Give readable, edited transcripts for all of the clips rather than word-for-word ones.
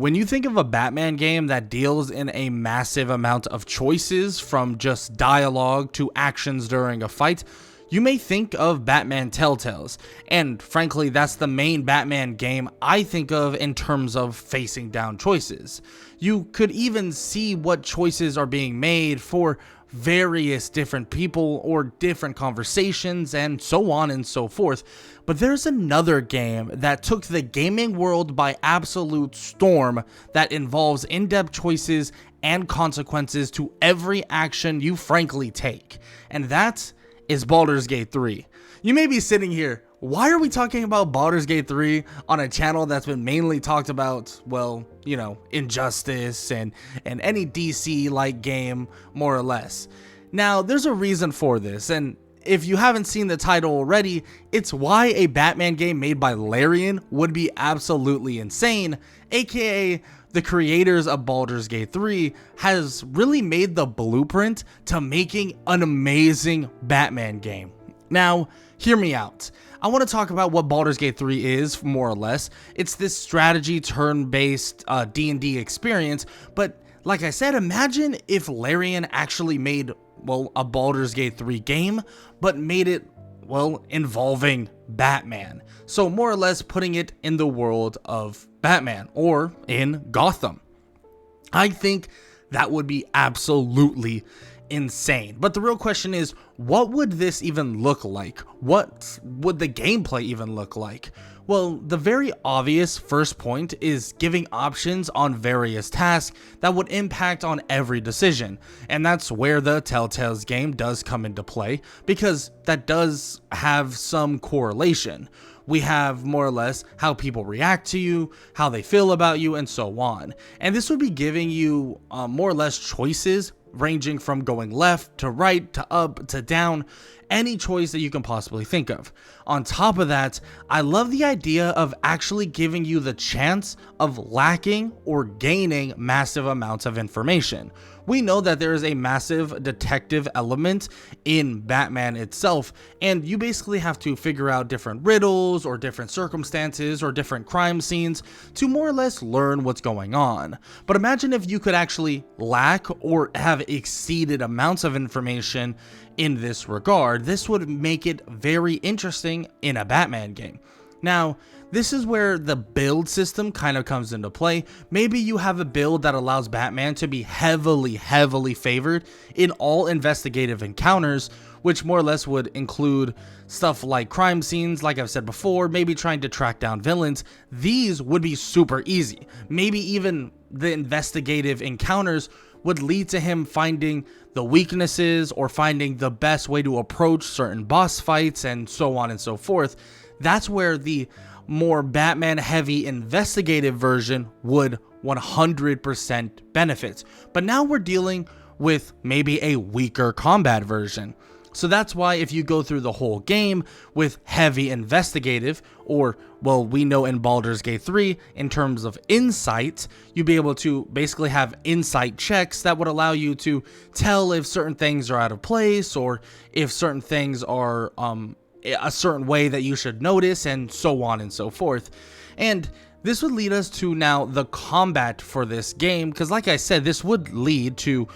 When you think of a Batman game that deals in a massive amount of choices, from just dialogue to actions during a fight, you may think of Batman Telltales, and frankly, that's the main Batman game I think of in terms of facing down choices. You could even see what choices are being made for various different people or different conversations and so on and so forth. But there's another game that took the gaming world by absolute storm that involves in-depth choices and consequences to every action you frankly take, and that is Baldur's Gate 3. You may be sitting here, why are we talking about Baldur's Gate 3 on a channel that's been mainly talked about, well, you know, Injustice and any DC-like game, more or less? Now, there's a reason for this, and if you haven't seen the title already, it's why a Batman game made by Larian would be absolutely insane, aka the creators of Baldur's Gate 3 has really made the blueprint to making an amazing Batman game. Now, hear me out. I want to talk about what Baldur's Gate 3 is, more or less. It's this strategy turn-based D&D experience, but like I said, imagine if Larian actually made, well, a Baldur's Gate 3 game, but made it, well, involving Batman. So more or less putting it in the world of Batman, or in Gotham. I think that would be absolutely insane. But the real question is, what would this even look like? What would the gameplay even look like? Well, the very obvious first point is giving options on various tasks that would impact on every decision. And that's where the Telltale's game does come into play, because that does have some correlation. We have more or less how people react to you, how they feel about you, and so on. And this would be giving you more or less choices ranging from going left to right to up to down, any choice that you can possibly think of. On top of that, I love the idea of actually giving you the chance of lacking or gaining massive amounts of information. We know that there is a massive detective element in Batman itself, and you basically have to figure out different riddles or different circumstances or different crime scenes to more or less learn what's going on. But imagine if you could actually lack or have exceeded amounts of information in this regard. This would make it very interesting in a Batman game. Now, this is where the build system kind of comes into play. Maybe you have a build that allows Batman to be heavily favored in all investigative encounters, which more or less would include stuff like crime scenes, like I've said before, maybe trying to track down villains. These would be super easy. Maybe even the investigative encounters would lead to him finding the weaknesses or finding the best way to approach certain boss fights and so on and so forth. That's where the more Batman heavy investigative version would 100% benefit. But now we're dealing with maybe a weaker combat version. So that's why if you go through the whole game with heavy investigative, or, well, we know in Baldur's Gate 3, in terms of insight, you'd be able to basically have insight checks that would allow you to tell if certain things are out of place, or if certain things are a certain way that you should notice, and so on and so forth. And this would lead us to now the combat for this game, because like I said, this would lead to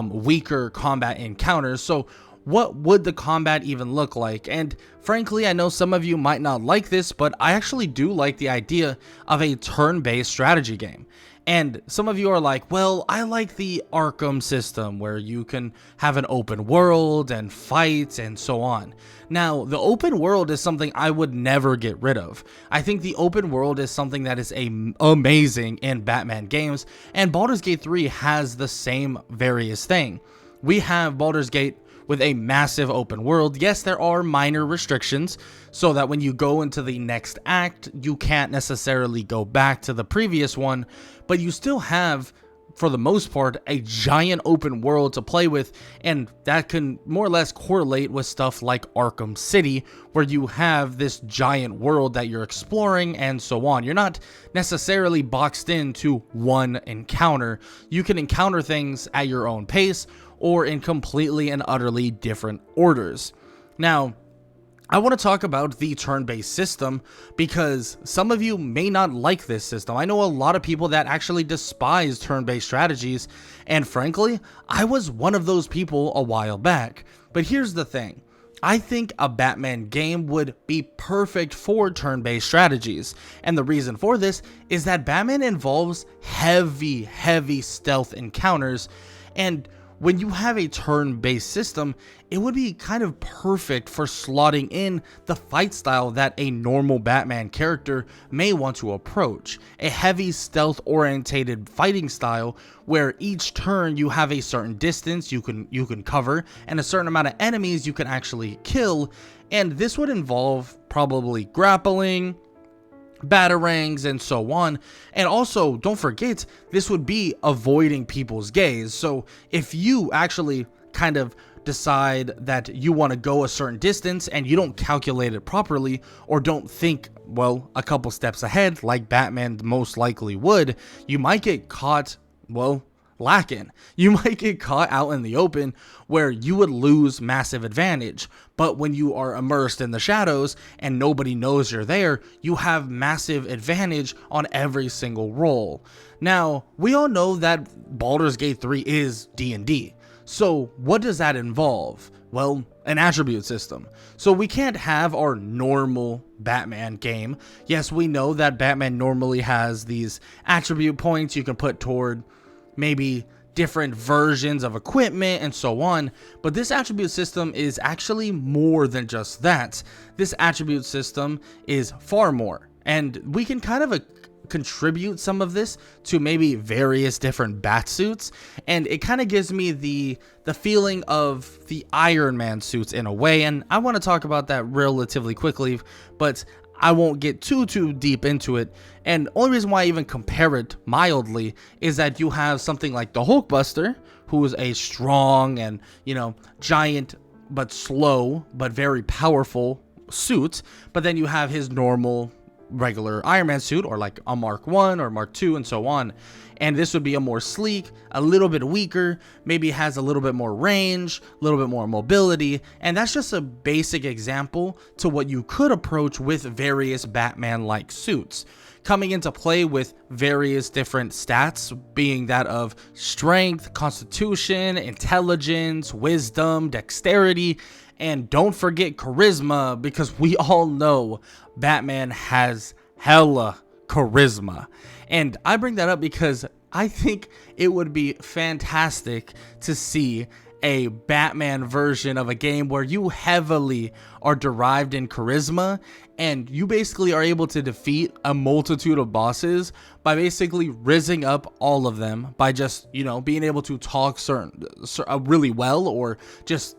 weaker combat encounters. So what would the combat even look like? And frankly, I know some of you might not like this, but I actually do like the idea of a turn-based strategy game. And some of you are like, well, I like the Arkham system where you can have an open world and fights and so on. Now, the open world is something I would never get rid of. I think the open world is something that is amazing in Batman games, and Baldur's Gate 3 has the same various thing. We have Baldur's Gate with a massive open world. Yes, there are minor restrictions so that when you go into the next act, you can't necessarily go back to the previous one, but you still have, for the most part, a giant open world to play with, and that can more or less correlate with stuff like Arkham City, where you have this giant world that you're exploring and so on. You're not necessarily boxed into one encounter. You can encounter things at your own pace or in completely and utterly different orders. Now, I want to talk about the turn-based system because some of you may not like this system. I know a lot of people that actually despise turn-based strategies, and frankly, I was one of those people a while back. But here's the thing. I think a Batman game would be perfect for turn-based strategies, and the reason for this is that Batman involves heavy stealth encounters, and when you have a turn-based system, it would be kind of perfect for slotting in the fight style that a normal Batman character may want to approach. A heavy stealth-orientated fighting style where each turn you have a certain distance you can cover and a certain amount of enemies you can actually kill, and this would involve probably grappling, batarangs, and so on. And also, don't forget, this would be avoiding people's gaze. So if you actually kind of decide that you want to go a certain distance and you don't calculate it properly, or don't think, well, a couple steps ahead like Batman most likely would, you might get caught, well, lacking. You might get caught out in the open where you would lose massive advantage. But when you are immersed in the shadows and nobody knows you're there, you have massive advantage on every single roll. Now, we all know that Baldur's Gate 3 is D&D. So what does that involve? Well, an attribute system. So we can't have our normal Batman game. Yes, we know that Batman normally has these attribute points you can put toward maybe different versions of equipment and so on, but this attribute system is actually more than just that. This attribute system is far more, and we can kind of contribute some of this to maybe various different bat suits, and it kind of gives me the feeling of the Iron Man suits in a way, and I want to talk about that relatively quickly, but I won't get too deep into it. And the only reason why I even compare it mildly is that you have something like the Hulkbuster, who is a strong and, giant but slow but very powerful suit, but then you have his normal regular Iron Man suit, or like a Mark 1 or Mark 2 and so on. And this would be a more sleek, a little bit weaker, maybe has a little bit more range, a little bit more mobility, and that's just a basic example to what you could approach with various Batman-like suits. Coming into play with various different stats, being that of strength, constitution, intelligence, wisdom, dexterity, and don't forget charisma, because we all know Batman has hella charisma. And I bring that up because I think it would be fantastic to see a Batman version of a game where you heavily are derived in charisma, and you basically are able to defeat a multitude of bosses by basically rizzing up all of them by just, being able to talk really well, or just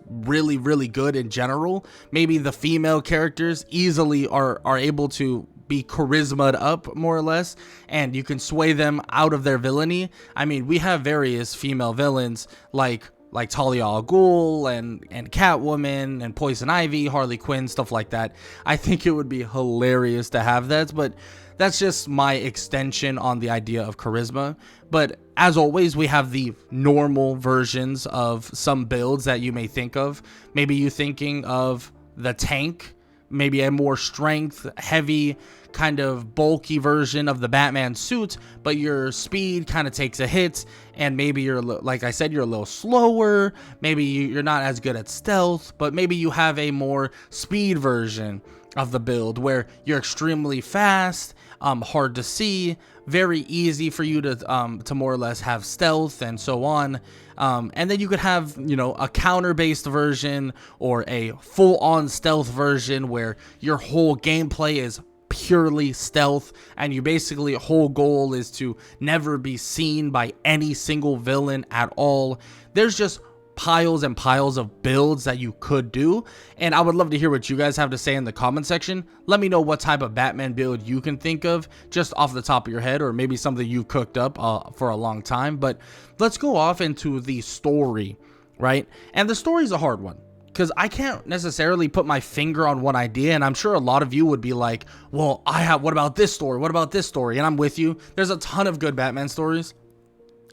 really good in general. Maybe the female characters easily are able to be charisma'd up, more or less, and you can sway them out of their villainy. I mean, we have various female villains like Talia al Ghul and Catwoman and Poison Ivy, Harley Quinn, stuff like that. I think it would be hilarious to have that, but that's just my extension on the idea of charisma. But as always, we have the normal versions of some builds that you may think of. Maybe you thinking of the tank, maybe a more strength heavy kind of bulky version of the Batman suit, but your speed kind of takes a hit, and maybe you're, like I said, you're a little slower, maybe you're not as good at stealth, but maybe you have a more speed version of the build where you're extremely fast, hard to see, very easy for you to more or less have stealth and so on. And then you could have, a counter-based version or a full-on stealth version where your whole gameplay is purely stealth, and you basically whole goal is to never be seen by any single villain at all. There's just piles and piles of builds that you could do, and I would love to hear what you guys have to say in the comment section. Let me know what type of Batman build you can think of just off the top of your head, or maybe something you cooked up for a long time. But let's go off into the story, right? And the story is a hard one, because I can't necessarily put my finger on one idea, and I'm sure a lot of you would be like, well, what about this story? What about this story? And I'm with you. There's a ton of good Batman stories.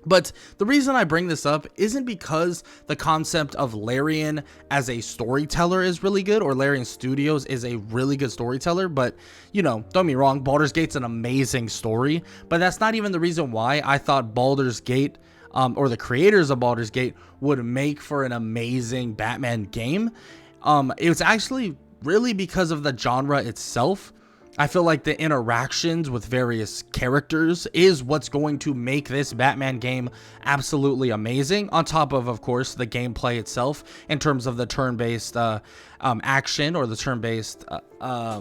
But the reason I bring this up isn't because the concept of Larian as a storyteller is really good, or Larian Studios is a really good storyteller, but, you know, don't get me wrong, Baldur's Gate's an amazing story, but that's not even the reason why I thought Baldur's Gate, or the creators of Baldur's Gate, would make for an amazing Batman game. It was actually really because of the genre itself. I feel like the interactions with various characters is what's going to make this Batman game absolutely amazing, on top of course, the gameplay itself in terms of the turn-based action, or the turn-based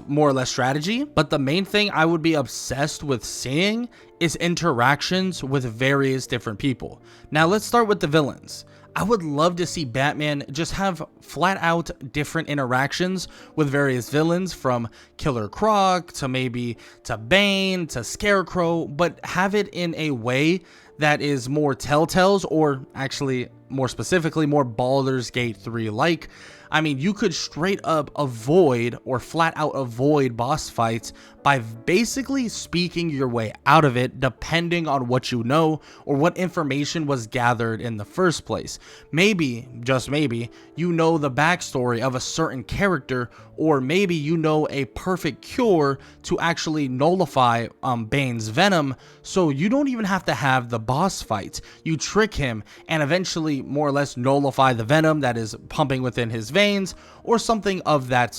more or less strategy. But the main thing I would be obsessed with seeing is interactions with various different people. Now let's start with the villains. I would love to see Batman just have flat out different interactions with various villains, from Killer Croc to maybe to Bane to Scarecrow, but have it in a way that is more Telltale's, or actually more specifically more Baldur's Gate 3 like. I mean, you could straight up avoid, or flat out avoid, boss fights by basically speaking your way out of it, depending on what you know or what information was gathered in the first place. Maybe, just maybe, you know the backstory of a certain character, or maybe you know a perfect cure to actually nullify Bane's venom, so you don't even have to have the boss fight. You trick him and eventually more or less nullify the venom that is pumping within his veins, or something of that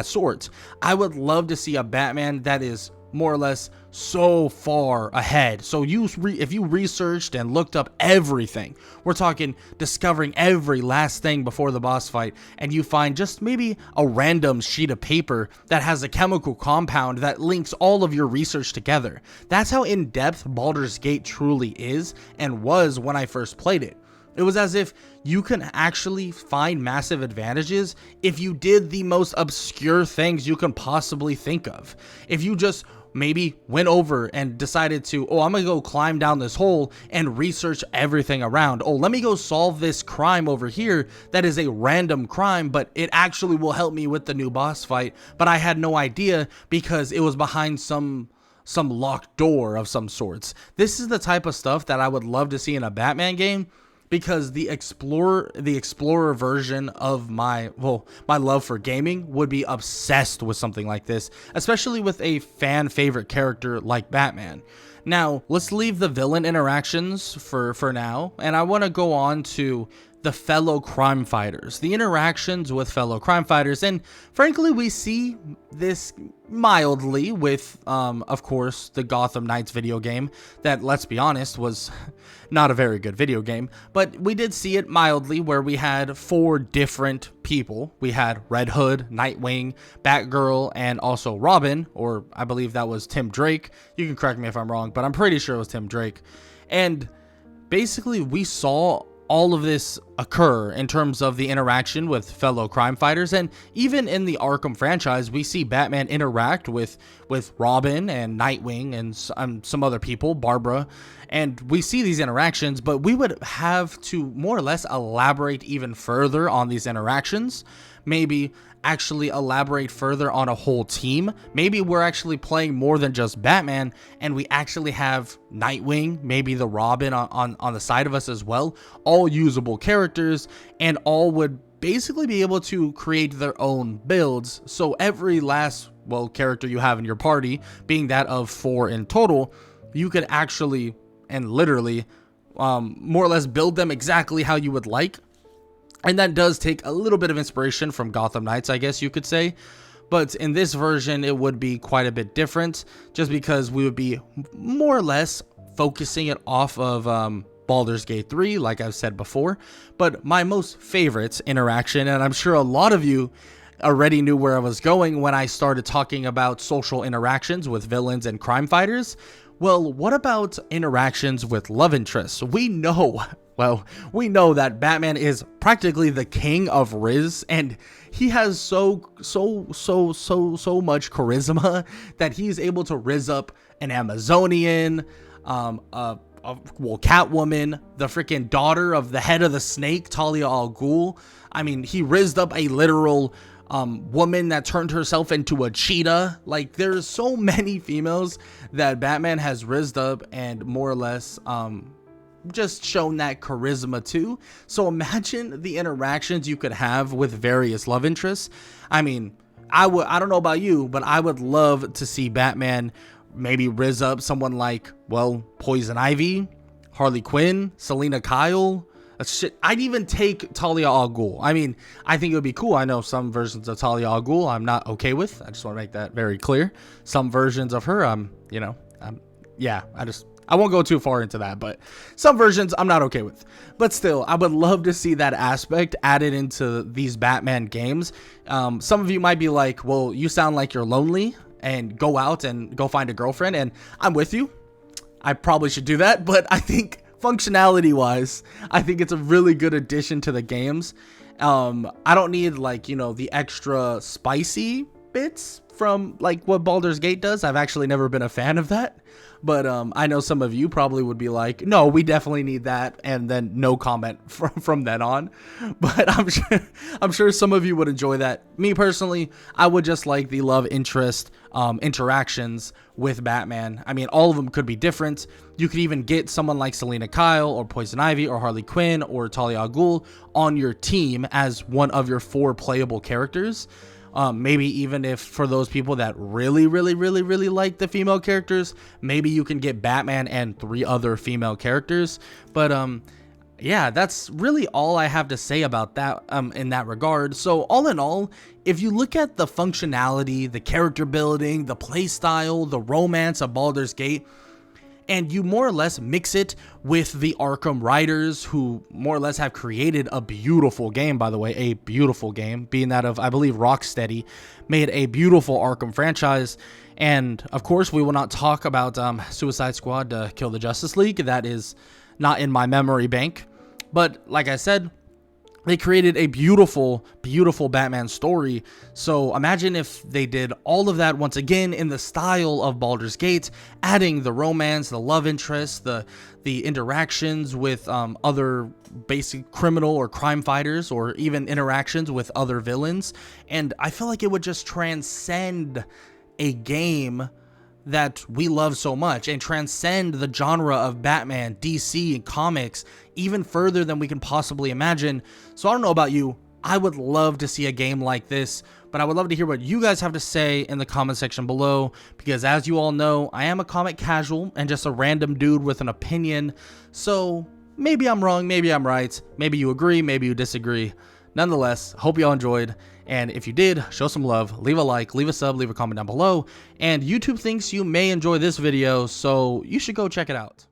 sort. I would love to see a Batman that is more or less so far ahead. So if you researched and looked up everything, we're talking discovering every last thing before the boss fight, and you find just maybe a random sheet of paper that has a chemical compound that links all of your research together. That's how in-depth Baldur's Gate truly is, and was when I first played it. It was as if you can actually find massive advantages if you did the most obscure things you can possibly think of. If you just maybe went over and decided to, oh, I'm gonna go climb down this hole and research everything around. Oh, let me go solve this crime over here that is a random crime, but it actually will help me with the new boss fight. But I had no idea because it was behind some locked door of some sorts. This is the type of stuff that I would love to see in a Batman game, because the explorer version of my love for gaming would be obsessed with something like this, especially with a fan favorite character like Batman. Now, let's leave the villain interactions for now, and I want to go on to the fellow crime fighters, the interactions with fellow crime fighters. And frankly, we see this mildly with, of course, the Gotham Knights video game that, let's be honest, was not a very good video game, but we did see it mildly, where we had 4 different people. We had Red Hood, Nightwing, Batgirl, and also Robin, or I believe that was Tim Drake. You can correct me if I'm wrong, but I'm pretty sure it was Tim Drake. And basically, we saw all of this occur in terms of the interaction with fellow crime fighters. And even in the Arkham franchise, we see Batman interact with Robin and Nightwing and some other people, Barbara, and we see these interactions, but we would have to more or less elaborate even further on these interactions. Maybe actually elaborate further on a whole team. Maybe we're actually playing more than just Batman, and we actually have Nightwing, maybe the Robin on the side of us as well, all usable characters, and all would basically be able to create their own builds. So every last, character you have in your party, being that of 4 in total, you could actually and literally more or less build them exactly how you would like. And that does take a little bit of inspiration from Gotham Knights, I guess you could say. But in this version, it would be quite a bit different, just because we would be more or less focusing it off of Baldur's Gate 3, like I've said before. But my most favorite interaction, and I'm sure a lot of you already knew where I was going when I started talking about social interactions with villains and crime fighters. Well, what about interactions with love interests? We know that Batman is practically the king of Riz, and he has so much charisma that he's able to Riz up an Amazonian, Catwoman, the freaking daughter of the head of the snake, Talia al Ghul. I mean, he rizzed up a literal woman that turned herself into a cheetah. Like, there's so many females that Batman has rizzed up and more or less just shown that charisma too. So imagine the interactions you could have with various love interests. I mean, I don't know about you, but I would love to see Batman maybe rizz up someone like, well, Poison Ivy, Harley Quinn, Selena Kyle. Shit, I'd even take Talia al Ghul. I mean, I think it would be cool. I know some versions of Talia al Ghul I'm not okay with. I just want to make that very clear. Some versions of her, yeah, I won't go too far into that, but some versions I'm not okay with. But still, I would love to see that aspect added into these Batman games. Some of you might be like, well, you sound like you're lonely and go out and go find a girlfriend, and I'm with you. I probably should do that, but I think functionality wise, I think it's a really good addition to the games. I don't need the extra spicy bits from like what Baldur's Gate does. I've actually never been a fan of that, but I know some of you probably would be like, no, we definitely need that, and then no comment from then on. But I'm sure some of you would enjoy that. Me personally, I would just like the love interest interactions with Batman. I mean, all of them could be different. You could even get someone like Selena Kyle or Poison Ivy or Harley Quinn or Talia al Ghul on your team as one of your 4 playable characters. Maybe even if for those people that really like the female characters, maybe you can get Batman and 3 other female characters. But yeah, that's really all I have to say about that in that regard. So all in all, if you look at the functionality, the character building, the play style, the romance of Baldur's Gate, and you more or less mix it with the Arkham writers, who more or less have created a beautiful game, by the way, a beautiful game, being that of, I believe, Rocksteady made a beautiful Arkham franchise. And of course, we will not talk about Suicide Squad to Kill the Justice League. That is not in my memory bank. But like I said, they created a beautiful Batman story. So imagine if they did all of that once again in the style of Baldur's Gate, adding the romance, the love interest, the interactions with other basic criminal or crime fighters, or even interactions with other villains. And I feel like it would just transcend a game that we love so much and transcend the genre of Batman, DC, and comics even further than we can possibly imagine. So I don't know about you, I would love to see a game like this, but I would love to hear what you guys have to say in the comment section below, because as you all know, I am a comic casual and just a random dude with an opinion. So maybe I'm wrong, maybe I'm right, maybe you agree, maybe you disagree. Nonetheless, hope you all enjoyed, and if you did, show some love, leave a like, leave a sub, leave a comment down below, and YouTube thinks you may enjoy this video, so you should go check it out.